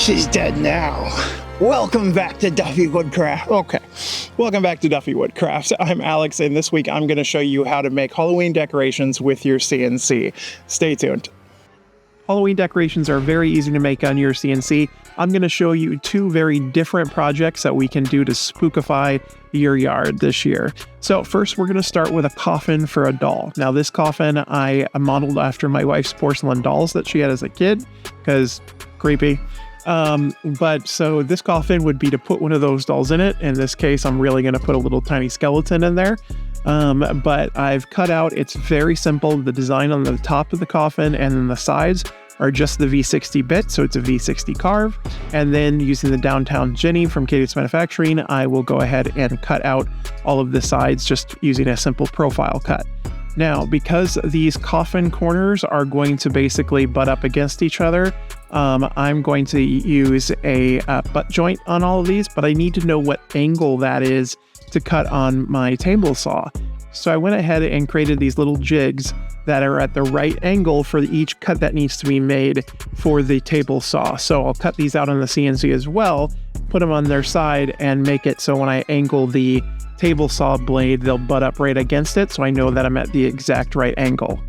She's dead now. Welcome back to Duffey Woodcraft. Okay, welcome back to Duffey Woodcraft. I'm Alex, and this week I'm going to show you how to make Halloween decorations with your CNC. Stay tuned. Halloween decorations are very easy to make on your CNC. I'm going to show you two very different projects that we can do to spookify your yard this year. So first, we're going to start with a coffin for a doll. Now, this coffin I modeled after my wife's porcelain dolls that she had as a kid, because creepy. But so this coffin would be to put one of those dolls in it. In this case, I'm really going to put a little tiny skeleton in there. But I've cut out, it's very simple. The design on the top of the coffin and then the sides are just the V60 bit, so it's a V60 carve. And then using the Downtown Jenny from CNC Manufacturing, I will go ahead and cut out all of the sides just using a simple profile cut. Now, because these coffin corners are going to basically butt up against each other, I'm going to use a butt joint on all of these, but I need to know what angle that is to cut on my table saw. So I went ahead and created these little jigs that are at the right angle for each cut that needs to be made for the table saw. So I'll cut these out on the CNC as well, put them on their side, and make it so when I angle the table saw blade, they'll butt up right against it, so I know that I'm at the exact right angle.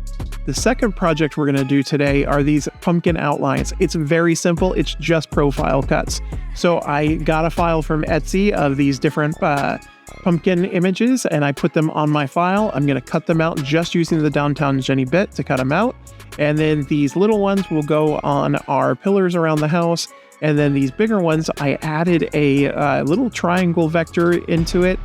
The second project we're going to do today are these pumpkin outlines. It's very simple. It's just profile cuts. So I got a file from Etsy of these different pumpkin images, and I put them on my file. I'm going to cut them out just using the Downtown Jenny bit to cut them out. And then these little ones will go on our pillars around the house. And then these bigger ones, I added a little triangle vector into it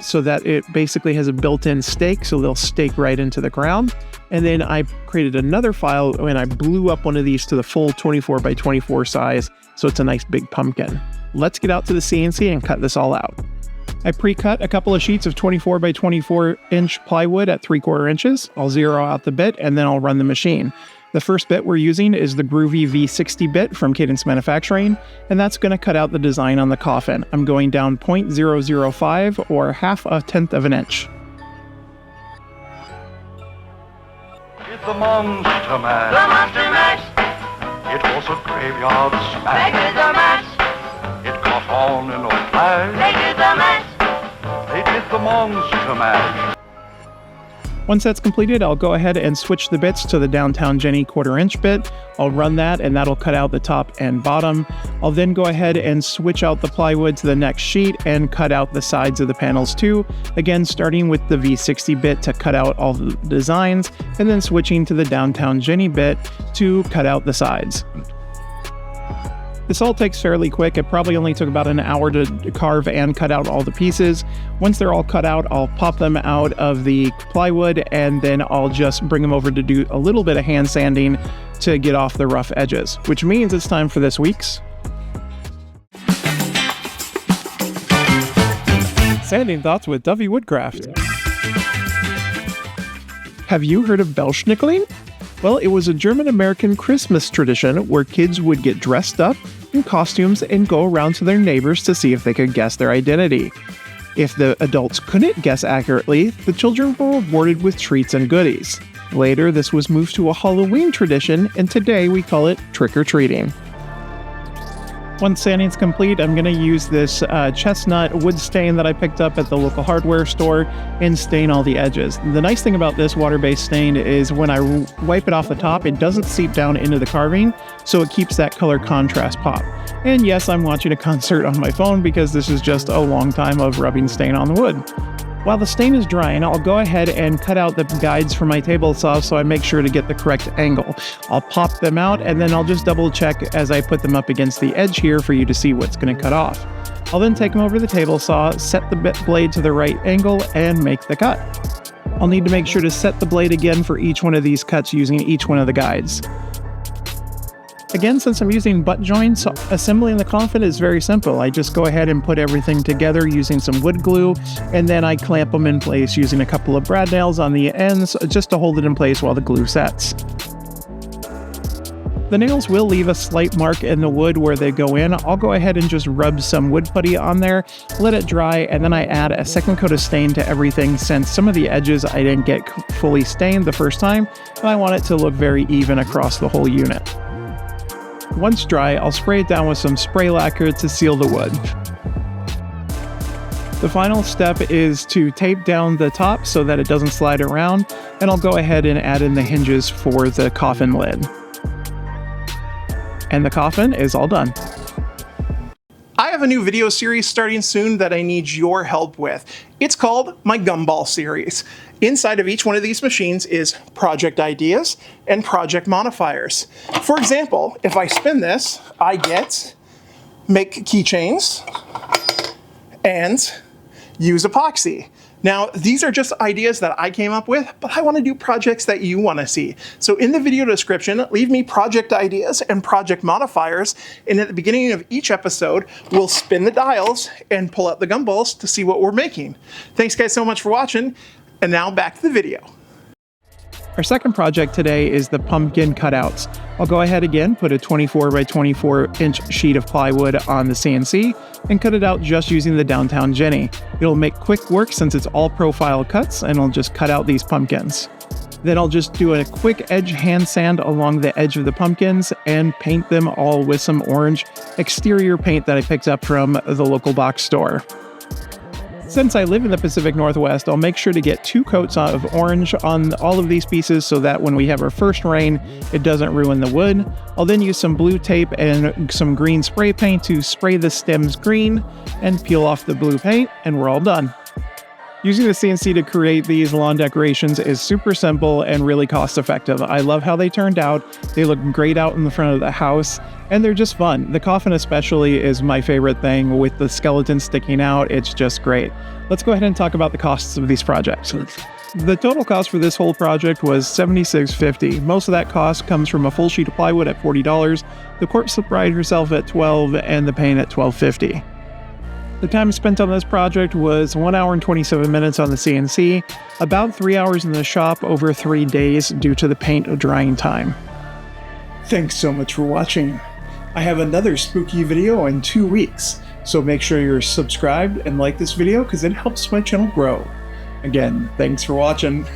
so that it basically has a built-in stake, so they'll stake right into the ground. And then I created another file and I blew up one of these to the full 24 by 24 size, so it's a nice big pumpkin. Let's get out to the CNC and cut this all out. I pre-cut a couple of sheets of 24 by 24 inch plywood at 3/4 inches. I'll zero out the bit and then I'll run the machine. The first bit we're using is the Groovy V60 bit from CNC Manufacturing, and that's going to cut out the design on the coffin. I'm going down 0.005 or 1/2 of an inch. It's the Monster Mash. The Monster Mash. It was a graveyard smash. They did the mash. It caught on in a flash. They did the mash. They did the Monster Mash. Once that's completed, I'll go ahead and switch the bits to the Downtown Jenny 1/4 inch bit. I'll run that and that'll cut out the top and bottom. I'll then go ahead and switch out the plywood to the next sheet and cut out the sides of the panels too. Again, starting with the V60 bit to cut out all the designs, and then switching to the Downtown Jenny bit to cut out the sides. This all takes fairly quick. It probably only took about an hour to carve and cut out all the pieces. Once they're all cut out, I'll pop them out of the plywood, and then I'll just bring them over to do a little bit of hand sanding to get off the rough edges, which means it's time for this week's Sanding Thoughts with Duffey Woodcraft. Have you heard of Belschnickeling? Well, it was a German-American Christmas tradition where kids would get dressed up in costumes and go around to their neighbors to see if they could guess their identity. If the adults couldn't guess accurately, the children were rewarded with treats and goodies. Later, this was moved to a Halloween tradition, and today we call it trick-or-treating. Once sanding's complete, I'm going to use this chestnut wood stain that I picked up at the local hardware store and stain all the edges. The nice thing about this water-based stain is when I wipe it off the top, it doesn't seep down into the carving, so it keeps that color contrast pop. And yes, I'm watching a concert on my phone because this is just a long time of rubbing stain on the wood. While the stain is drying, I'll go ahead and cut out the guides for my table saw so I make sure to get the correct angle. I'll pop them out and then I'll just double check as I put them up against the edge here for you to see what's going to cut off. I'll then take them over to the table saw, set the blade to the right angle, and make the cut. I'll need to make sure to set the blade again for each one of these cuts using each one of the guides. Again, since I'm using butt joints, assembling the coffin is very simple. I just go ahead and put everything together using some wood glue, and then I clamp them in place using a couple of brad nails on the ends just to hold it in place while the glue sets. The nails will leave a slight mark in the wood where they go in. I'll go ahead and just rub some wood putty on there, let it dry, and then I add a second coat of stain to everything since some of the edges I didn't get fully stained the first time, and I want it to look very even across the whole unit. Once dry, I'll spray it down with some spray lacquer to seal the wood. The final step is to tape down the top so that it doesn't slide around, and I'll go ahead and add in the hinges for the coffin lid. And the coffin is all done. I have a new video series starting soon that I need your help with. It's called my Gumball series. Inside of each one of these machines is project ideas and project modifiers. For example, if I spin this, I get make keychains and use epoxy. Now, these are just ideas that I came up with, but I want to do projects that you want to see. So in the video description, leave me project ideas and project modifiers, and at the beginning of each episode, we'll spin the dials and pull out the gumballs to see what we're making. Thanks guys so much for watching, and now back to the video. Our second project today is the pumpkin cutouts. I'll go ahead again, put a 24 by 24 inch sheet of plywood on the CNC and cut it out just using the Downtown Jenny. It'll make quick work since it's all profile cuts, and I'll just cut out these pumpkins. Then I'll just do a quick edge hand sand along the edge of the pumpkins and paint them all with some orange exterior paint that I picked up from the local box store. Since I live in the Pacific Northwest, I'll make sure to get 2 coats of orange on all of these pieces so that when we have our first rain, it doesn't ruin the wood. I'll then use some blue tape and some green spray paint to spray the stems green and peel off the blue paint, and we're all done. Using the CNC to create these lawn decorations is super simple and really cost effective. I love how they turned out. They look great out in the front of the house, and they're just fun. The coffin especially is my favorite thing with the skeleton sticking out. It's just great. Let's go ahead and talk about the costs of these projects. The total cost for this whole project was $76.50. Most of that cost comes from a full sheet of plywood at $40, the corpse bride herself at $12, and the paint at $12.50. The time spent on this project was 1 hour and 27 minutes on the CNC, about 3 hours in the shop over 3 days due to the paint drying time. Thanks so much for watching. I have another spooky video in 2 weeks, so make sure you're subscribed and like this video because it helps my channel grow. Again, thanks for watching.